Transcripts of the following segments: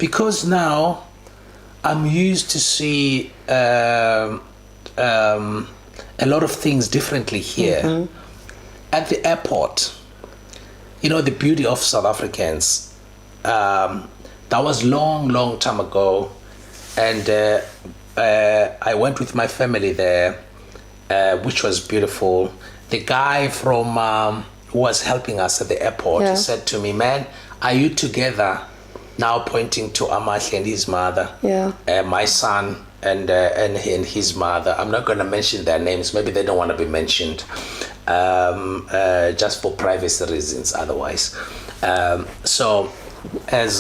because now I'm used to see a lot of things differently here. At the airport, you know, the beauty of South Africans, that was long time ago, and I went with my family there, which was beautiful. The guy from who was helping us at the airport said to me, "Man, are you together?" Now pointing to Amahle and his mother, my son and his mother. I'm not going to mention their names. Maybe they don't want to be mentioned, just for privacy reasons. Otherwise, so as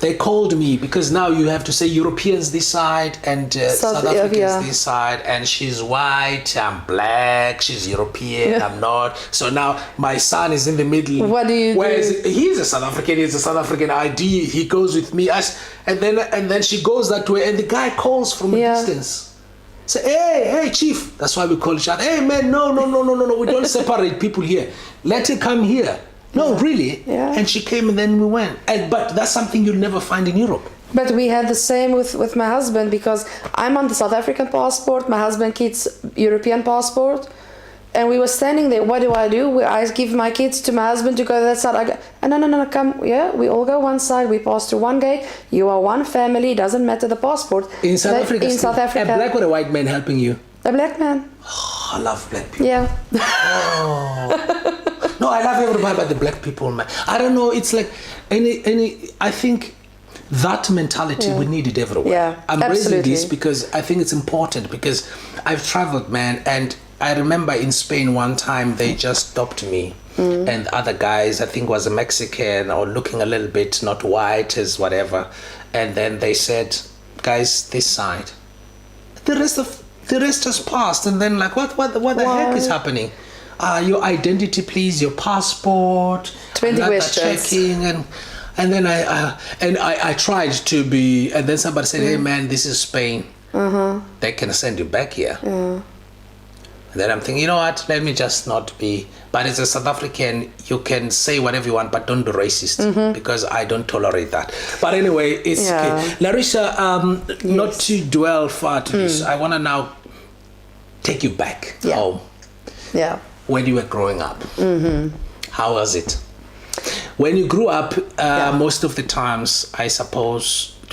they called me, because now you have to say Europeans this side and South Africans this side, and she's white, I'm black, she's European, I'm not. So now my son is in the middle. What do you do? He's a South African, he's a South African ID, he goes with me, and then she goes that way, and the guy calls from a distance. Say, hey, chief. That's why we call each other. Hey, man, no, we don't separate people here. Let her come here. No, really? Yeah. And she came and then we went. But that's something you'll never find in Europe. But we had the same with my husband, because I'm on the South African passport, my husband keeps European passport, and we were standing there. What do? I give my kids to my husband to go to that side. I go, no, come, we all go one side, we pass through one gate, you are one family, doesn't matter the passport. In South Africa? In South Africa. A black or a white man helping you? A black man. Oh, I love black people. Yeah. Oh. No, I love everybody but the black people, man. I don't know, it's like I think that mentality, we need it everywhere. Yeah, I'm absolutely. raising this because I think it's important, because I've traveled, man, and I remember in Spain one time they just stopped me, and other guys, I think was a Mexican or looking a little bit not white as whatever, and then they said, guys, this side. The rest has passed, and then like what the heck is happening? Your identity, please, your passport, 20 questions. Checking, and then I tried to be, and then somebody said, hey man, this is Spain. They can send you back here. And then I'm thinking, you know what, let me just not be. But as a South African, you can say whatever you want, but don't be racist, because I don't tolerate that. But anyway, it's okay. Larissa, not to dwell far to this, I want to now take you back home. Yeah. When you were growing up, how was it? When you grew up, most of the times, I suppose, it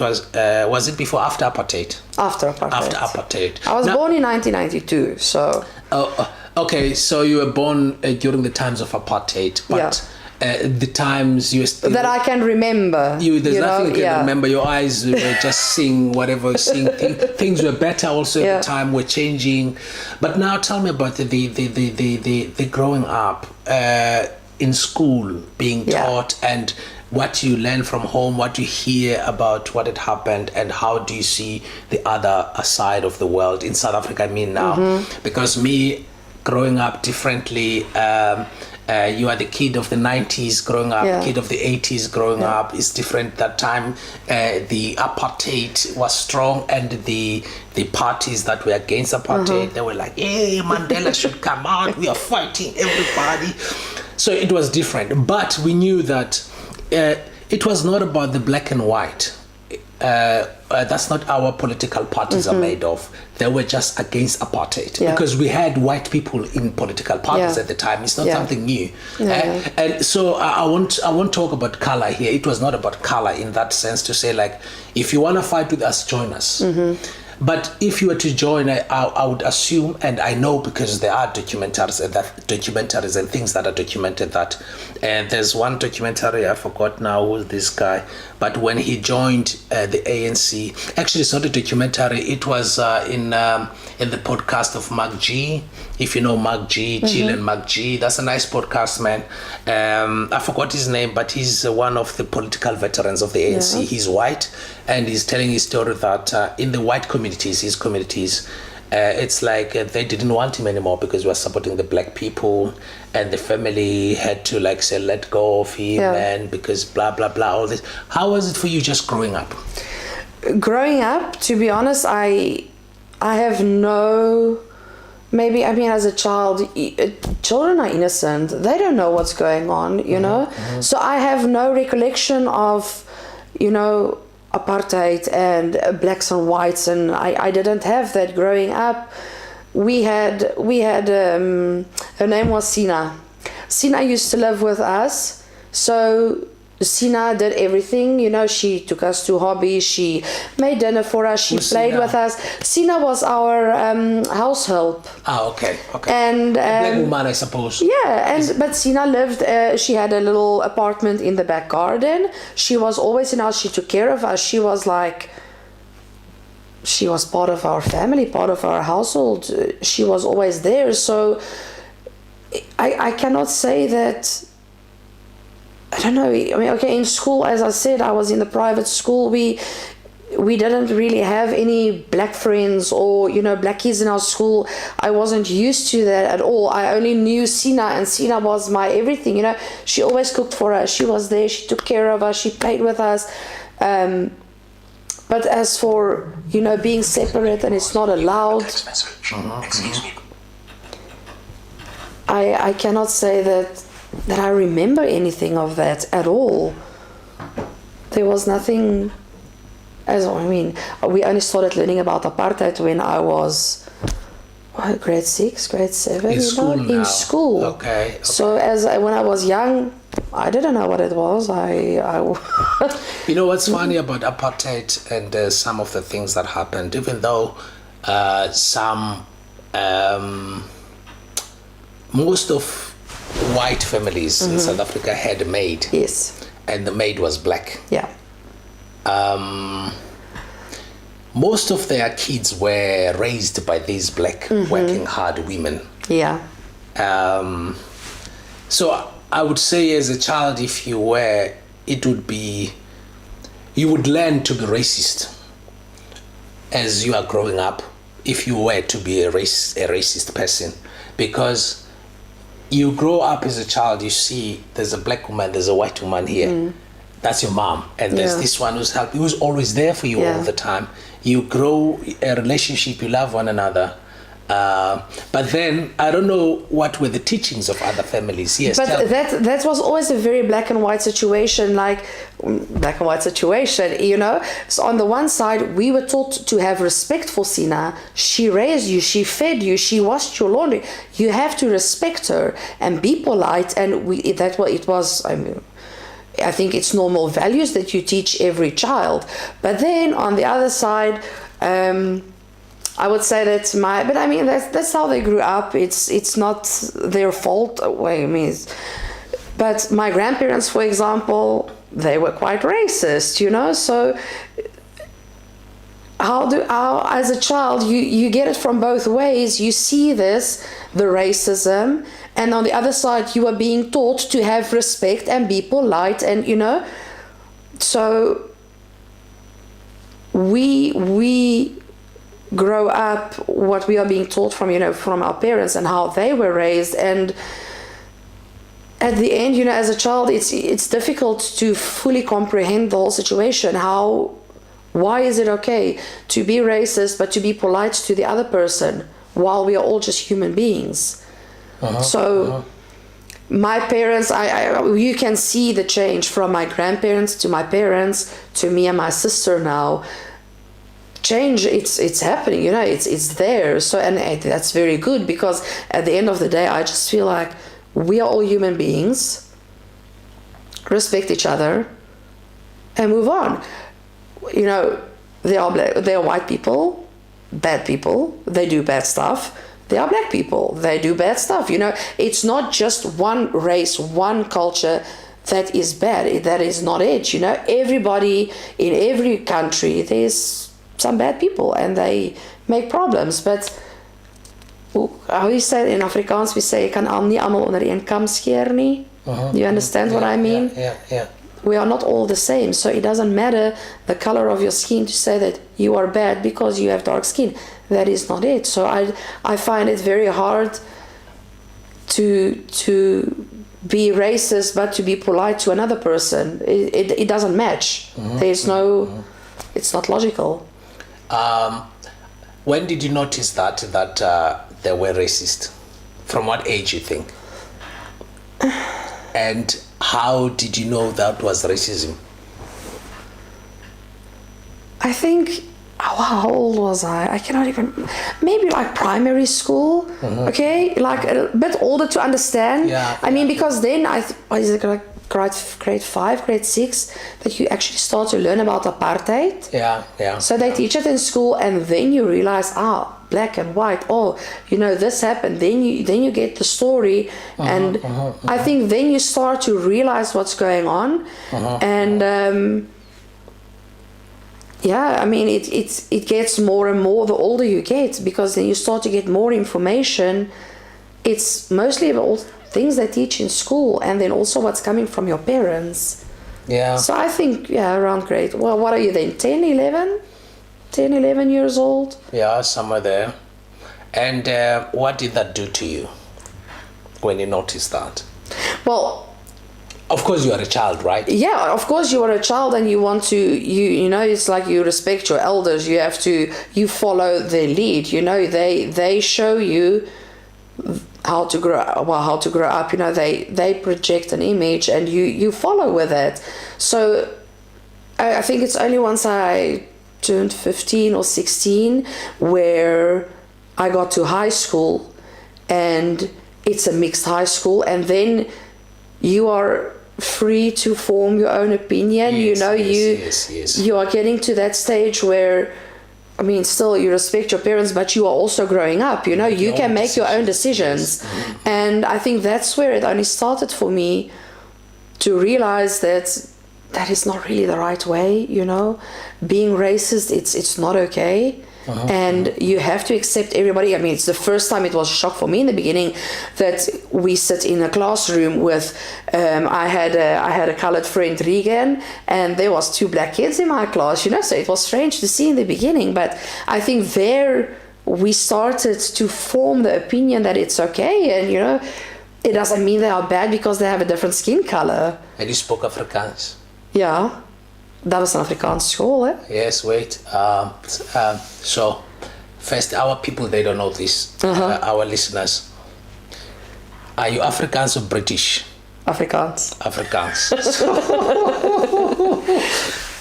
was it before or after apartheid? After apartheid. After apartheid. I was born in 1992, so... okay, so you were born during the times of apartheid, but the times you were still... That I can remember. There's nothing you can remember. Your eyes were just seeing whatever, things were better also at the time, were changing. But now tell me about the growing up in school, being taught, and what you learn from home, what you hear about what had happened, and how do you see the other side of the world in South Africa, I mean now. Because me, growing up differently, you are the kid of the 90s growing up, kid of the 80s growing up. It's different. That time the apartheid was strong, and the parties that were against apartheid, they were like, hey, Mandela should come out, we are fighting everybody. So it was different, but we knew that it was not about the black and white. That's not our political parties are made of. They were just against apartheid, because we had white people in political parties at the time. It's not something new. And so I won't talk about color here. It was not about color in that sense, to say like, if you want to fight with us, join us. But if you were to join, I would assume, and I know because there are documentaries and things that are documented, that there's one documentary, I forgot now who's this guy, but when he joined the ANC, actually it's not a documentary, it was in the podcast of Mark G. If you know Mark G, Jill and Mark G, that's a nice podcast, man. I forgot his name, but he's one of the political veterans of the ANC. He's white, and he's telling his story that in the white communities, his communities, it's like they didn't want him anymore because he was supporting the black people, and the family had to like say, let go of him, and because blah, blah, blah, all this. How was it for you just growing up? Growing up, to be honest, I have no... Maybe, I mean, as a child, children are innocent. They don't know what's going on, you know? So I have no recollection of, you know, apartheid and blacks and whites, and I didn't have that growing up. We had her name was Sina. Sina used to live with us, so Sina did everything, you know. She took us to hobbies, she made dinner for us, she played with us. Sina was our house help. Okay. And black woman, I suppose. Yeah, but Sina lived, she had a little apartment in the back garden. She was always in us, she took care of us. She was part of our family, part of our household. She was always there. So I cannot say that. I don't know. I mean, okay, in school, as I said, I was in the private school. We didn't really have any black friends or, you know, black kids in our school. I wasn't used to that at all. I only knew Sina, and Sina was my everything, you know. She always cooked for us. She was there. She took care of us. She played with us. But as for, you know, being separate and it's not allowed, Excuse me. I cannot say that I remember anything of that at all. There was nothing. We only started learning about apartheid when I was grade 6, grade 7. In school now. In school. Okay. So when I was young, I didn't know what it was. You know what's funny about apartheid and some of the things that happened, even though most of white families in South Africa had a maid. Yes. And the maid was black. Yeah. Most of their kids were raised by these black working hard women. Yeah. So I would say as a child, if you were, you would learn to be racist as you are growing up, if you were to be a racist person, because you grow up as a child, you see there's a black woman, there's a white woman here. That's your mom. And there's this one who's always there for you all the time. You grow a relationship, you love one another. But then, I don't know what were the teachings of other families. Yes, but that was always a very black and white situation, you know. So on the one side, we were taught to have respect for Sina. She raised you, she fed you, she washed your laundry. You have to respect her and be polite. And that's what it was. I think it's normal values that you teach every child. But then on the other side, I would say that's that's how they grew up. It's not their fault. But my grandparents, for example, they were quite racist, you know. So how as a child you get it from both ways. You see the racism, and on the other side you are being taught to have respect and be polite, and you know. So we grow up what we are being taught from, you know, from our parents and how they were raised. And at the end, you know, as a child, it's difficult to fully comprehend the whole situation. Why is it okay to be racist but to be polite to the other person while we are all just human beings? My parents, you can see the change from my grandparents to my parents to me and my sister now. Change, it's happening, you know, it's there. So, and that's very good, because at the end of the day, I just feel like we are all human beings, respect each other, and move on. You know, they are white people, bad people, they do bad stuff. They are black people, they do bad stuff. You know, it's not just one race, one culture that is bad. That is not it. You know, everybody in every country, there's some bad people and they make problems. But how you say it in Afrikaans, we say, kan nie almal onder een kam skeer nie. You understand what I mean? Yeah. We are not all the same, so it doesn't matter the color of your skin to say that you are bad because you have dark skin. That is not it. So I find it very hard to be racist but to be polite to another person. It doesn't match. There's no, it's not logical. When did you notice that they were racist? From what age, you think? And how did you know that was racism? I think, how old was I? I cannot even, maybe like primary school, okay? Like a bit older to understand. Yeah. I mean, because then is it like grade 5, grade 6, that you actually start to learn about apartheid. Yeah. So they teach it in school, and then you realize, black and white, this happened. Then you get the story, and I think then you start to realize what's going on, and I mean it gets more and more the older you get, because then you start to get more information. It's mostly about things they teach in school, and then also what's coming from your parents. Yeah. So I think around grade, well, what are you then, 10 11 years old? Yeah, somewhere there. And what did that do to you when you noticed that? Well, of course you are a child, right? Yeah, of course you are a child, and you want to, it's like you respect your elders. You follow their lead. They show you how to grow up. They project an image, and you follow with it. So I think it's only once I turned 15 or 16 where I got to high school, and it's a mixed high school, and then you are free to form your own opinion. Yes. You are getting to that stage where, I mean, still you respect your parents, but you are also growing up. You can make your own decisions. Yes. And I think that's where it only started for me to realize that is not really the right way. Being racist, it's not okay. And you have to accept everybody. I mean, it's the first time it was a shock for me in the beginning that we sit in a classroom with, I had a colored friend, Regan, and there was 2 black kids in my class, so it was strange to see in the beginning. But I think there we started to form the opinion that it's okay, and it doesn't mean they are bad because they have a different skin color. And you spoke Afrikaans? Ja, dat was een Afrikaanse school, hè? Yes, wait. So, first, our people, they don't know this. Our listeners. Are you Afrikaans or British? Afrikaans.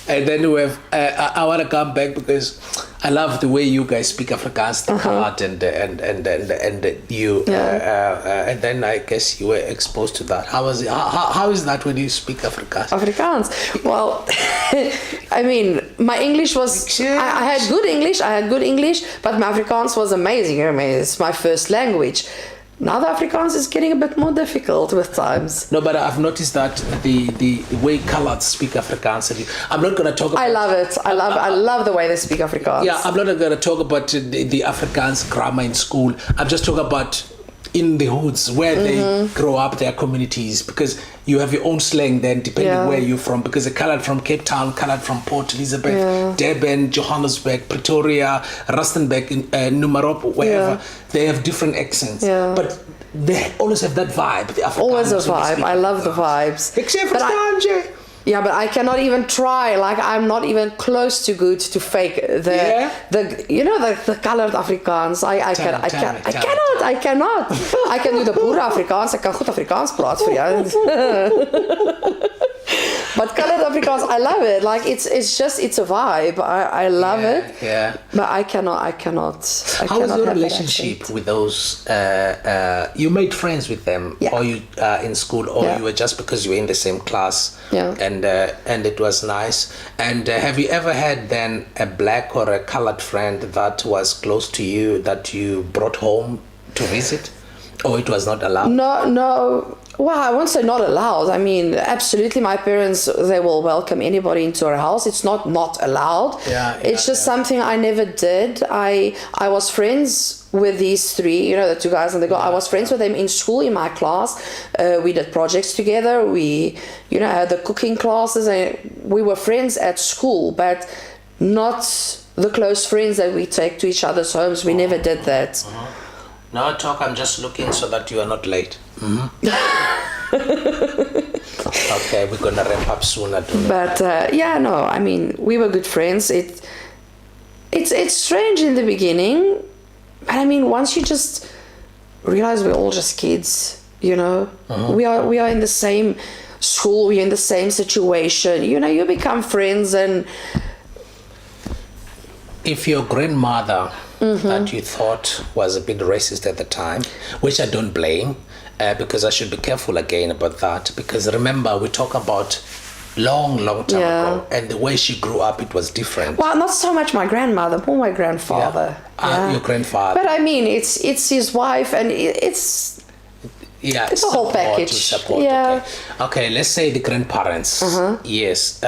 And then we have, I want to come back because I love the way you guys speak Afrikaans, the part and you, and then I guess you were exposed to that. How was it? How is that when you speak Afrikaans? Afrikaans. Well, I mean, my English was, I had good English, but my Afrikaans was amazing. I mean, it's my first language. Now the Afrikaans is getting a bit more difficult with times. No, but I've noticed that the way coloureds speak Afrikaans. I'm not going to talk about... I love it. I love the way they speak Afrikaans. Yeah, I'm not going to talk about the Afrikaans grammar in school. I'm just talking about in the hoods where they grow up, their communities, because you have your own slang then depending where you're from, because the coloured from Cape Town, coloured from Port Elizabeth, Durban, Johannesburg, Pretoria, Rustenburg, Numarop, wherever, they have different accents, but they always have that vibe, the Afrikaans. Always a vibe. I love the vibes. Except for Stanje. Yeah, but I cannot even try. Like, I'm not even close to good to fake the colored Afrikaans. I cannot. I can do the pure Afrikaans. I kan goed Afrikaans praat vir jou. But colored Afrikaans, I love it. Like, it's a vibe. I love it. Yeah. But I cannot. How was your relationship with those? You made friends with them, or you in school, or you were just because you were in the same class. Yeah. And it was nice. And have you ever had then a black or a colored friend that was close to you that you brought home to visit, or it was not allowed? No. Well, I won't say not allowed. I mean, absolutely, my parents, they will welcome anybody into our house. It's not allowed. It's just something I never did. I was friends with these 3, the 2 guys and the girl. I was friends with them in school, in my class. We did projects together. We, had the cooking classes. And we were friends at school, but not the close friends that we take to each other's homes. We never did that. No talk, I'm just looking so that you are not late. Okay, we're gonna wrap up sooner. But I mean, we were good friends. It's strange in the beginning, but I mean, once you just realize we're all just kids, we are in the same school, we're in the same situation. You become friends, and if your grandmother that you thought was a bit racist at the time, which I don't blame, because I should be careful again about that, because remember, we talk about long time ago, and the way she grew up, it was different. Well, not so much my grandmother, more my grandfather. Your grandfather. But I mean, it's his wife, and it's a whole package. Support, yeah. Okay, let's say the grandparents. Yes.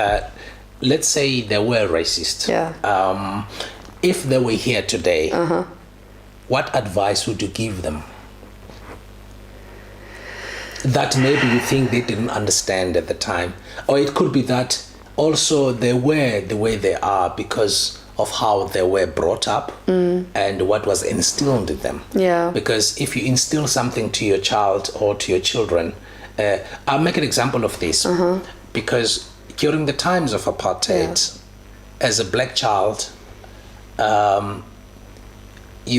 Let's say they were racist. Yeah. If they were here today, what advice would you give them? That maybe you think they didn't understand at the time. Or it could be that also they were the way they are because of how they were brought up and what was instilled in them. Yeah. Because if you instill something to your child or to your children, I'll make an example of this. Because during the times of apartheid, as a black child, you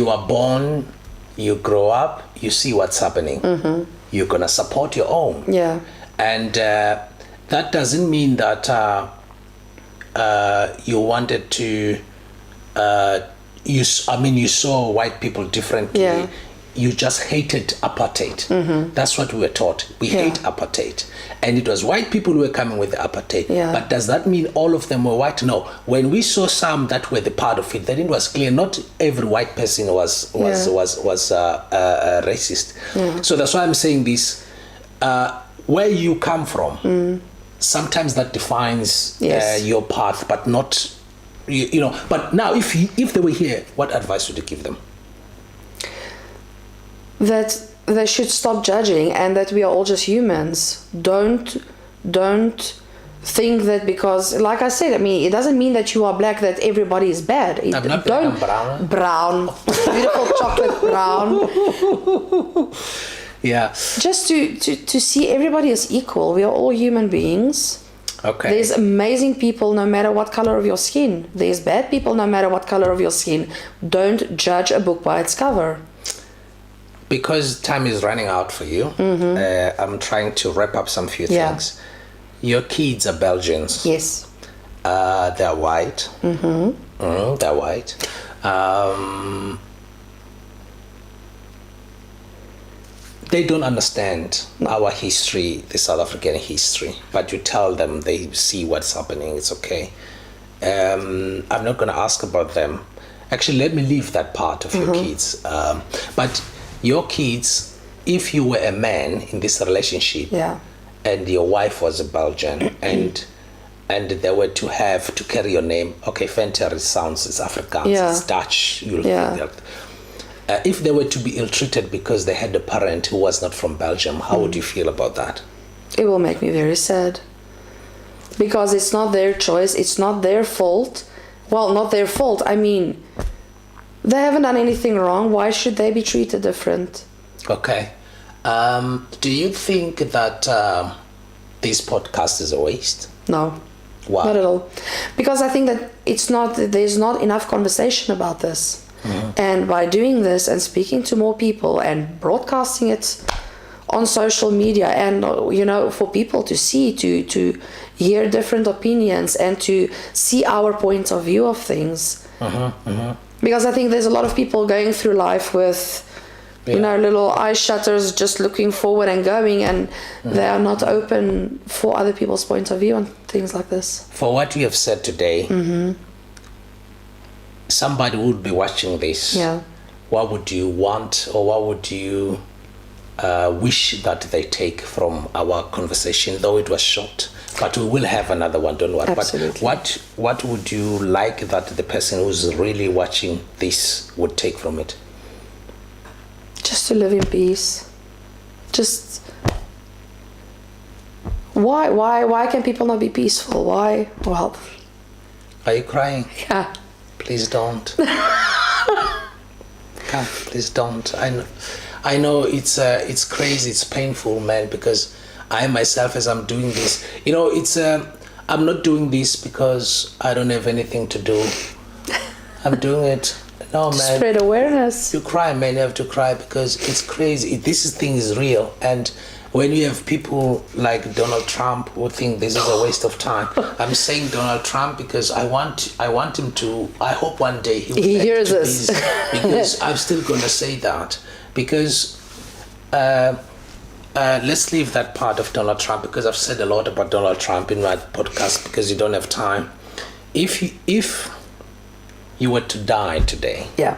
are born, you grow up, you see what's happening. You're going to support your own. Yeah. And that doesn't mean that you wanted to, you saw white people differently. Yeah. You just hated apartheid. That's what we were taught. We hate apartheid. And it was white people who were coming with the apartheid. Yeah. But does that mean all of them were white? No. When we saw some that were the part of it, then it was clear not every white person was racist. So that's why I'm saying this. Where you come from, sometimes that defines your path, but not, you know. But now, if they were here, what advice would you give them? That they should stop judging and that we are all just humans. Don't think that because, like I said, I mean, it doesn't mean that you are black that everybody is bad. I'm not black, I'm brown. Brown. Beautiful chocolate brown. Yeah. Just to see everybody as equal. We are all human beings. Okay. There's amazing people no matter what color of your skin. There's bad people no matter what color of your skin. Don't judge a book by its cover. Because time is running out for you, I'm trying to wrap up some few things. Your kids are Belgians. Yes. They're white. They're white. They don't understand our history, the South African history. But you tell them, they see what's happening, it's okay. I'm not going to ask about them. Actually, let me leave that part of your kids. But your kids, if you were a man in this relationship, and your wife was a Belgian, and they were to carry your name, okay, Venter sounds, it's Afrikaans, it's Dutch, you'll feel that. If they were to be ill-treated because they had a parent who was not from Belgium, how would you feel about that? It will make me very sad. Because it's not their choice, it's not their fault. Well, not their fault, I mean, they haven't done anything wrong. Why should they be treated different? Okay. Do you think that this podcast is a waste? No. Why? Not at all. Because I think that there's not enough conversation about this. And by doing this and speaking to more people and broadcasting it on social media and, you know, for people to see, to hear different opinions and to see our point of view of things. Because I think there's a lot of people going through life with, you know, little eye shutters, just looking forward and going, and they are not open for other people's point of view on things like this. For what you have said today, somebody would be watching this. What would you want, or what would you wish that they take from our conversation? Though it was short, but we will have another one, don't worry. Absolutely. But what would you like that the person who's really watching this would take from it? Just to live in peace. Just why can people not be peaceful? Why? Well, are you crying? Yeah. Please don't. Come, please don't. I know it's crazy, it's painful, man, because I myself, as I'm doing this, you know, it's I'm not doing this because I don't have anything to do. I'm doing it. No, man. Spread awareness. You cry, man. You have to cry because it's crazy. This thing is real, and when you have people like Donald Trump who think this is a waste of time. I'm saying Donald Trump because I want him to. I hope one day He hears us. Because I'm still gonna say that because. Let's leave that part of Donald Trump because I've said a lot about Donald Trump in my podcast because you don't have time. If you were to die today, Yeah.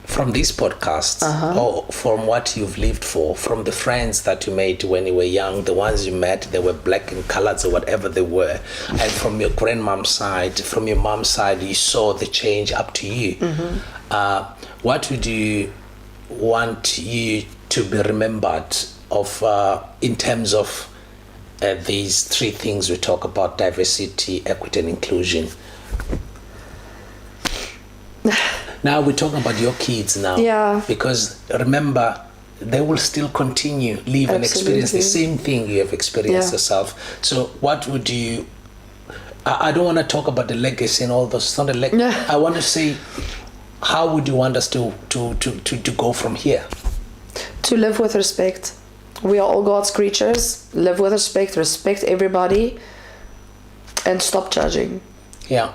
from these podcasts or from what you've lived for, from the friends that you made when you were young, the ones you met, they were black and colored or whatever they were, and from your grandmom's side, from your mom's side, you saw the change up to you. What would you want you to be remembered of in terms of these three things we talk about: diversity, equity, and inclusion? Now we're talking about your kids now. Yeah. Because remember, they will still continue, live and experience the same thing you have experienced yourself. So what would you... I don't want to talk about the legacy and all those. It's not a legacy. I want to say, how would you want us to go from here? To live with respect. We are all God's creatures. Live with respect everybody, and stop judging. Yeah.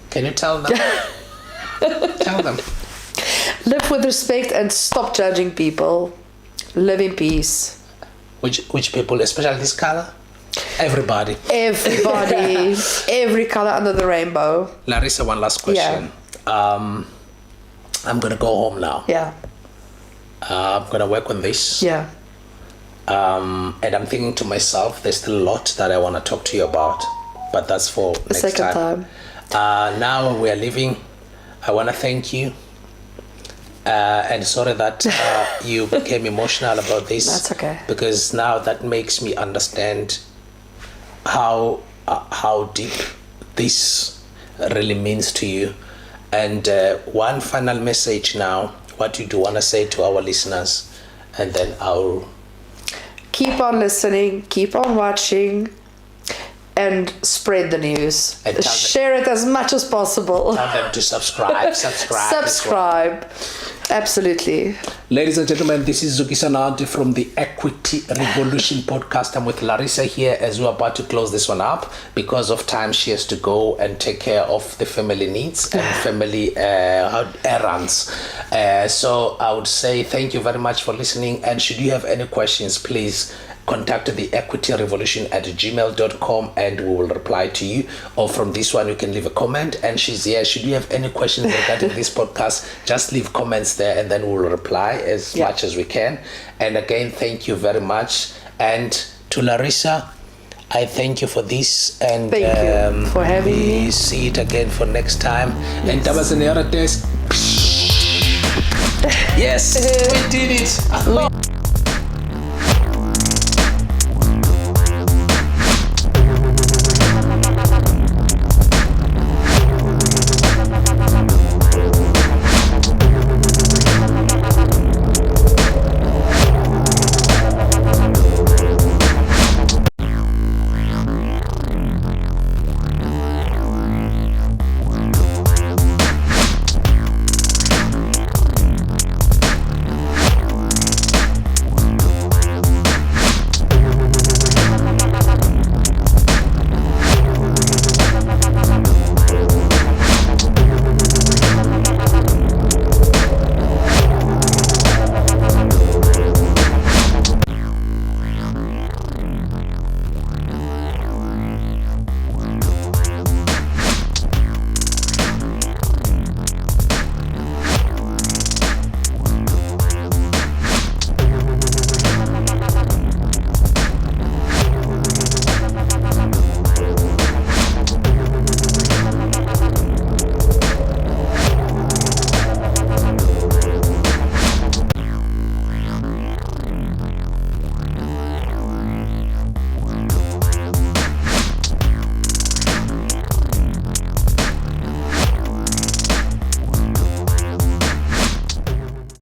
Can you tell them? Tell them. Live with respect and stop judging people. Live in peace. Which people, especially this color? Everybody. Everybody. Every color under the rainbow. Larissa, one last question. I'm gonna go home now. Yeah. I'm gonna work on this. Yeah. And I'm thinking to myself, there's still a lot that I want to talk to you about, but that's for The next second time. Now we are leaving. I want to thank you. And sorry that you became emotional about this. That's okay. Because now that makes me understand how deep this really means to you. And one final message now, what you do want to say to our listeners, and then I'll... Keep on listening, keep on watching, and spread the news. And share it as much as possible. Tell them to subscribe. Subscribe. Absolutely. Ladies and gentlemen, this is Zuki Sanad from the Equity Revolution podcast. I'm with Larissa here as we're about to close this one up. Because of time, she has to go and take care of the family needs and family errands. So I would say thank you very much for listening. And should you have any questions, please contact the equityrevolution@gmail.com and we will reply to you. Or from this one, you can leave a comment. And she's here. Should you have any questions regarding this podcast, just leave comments there and then we'll reply as much as we can. And again, thank you very much. And to Larissa, I thank you for this. And thank you for having me. See it again for next time. And that was another test. Yes, we did it.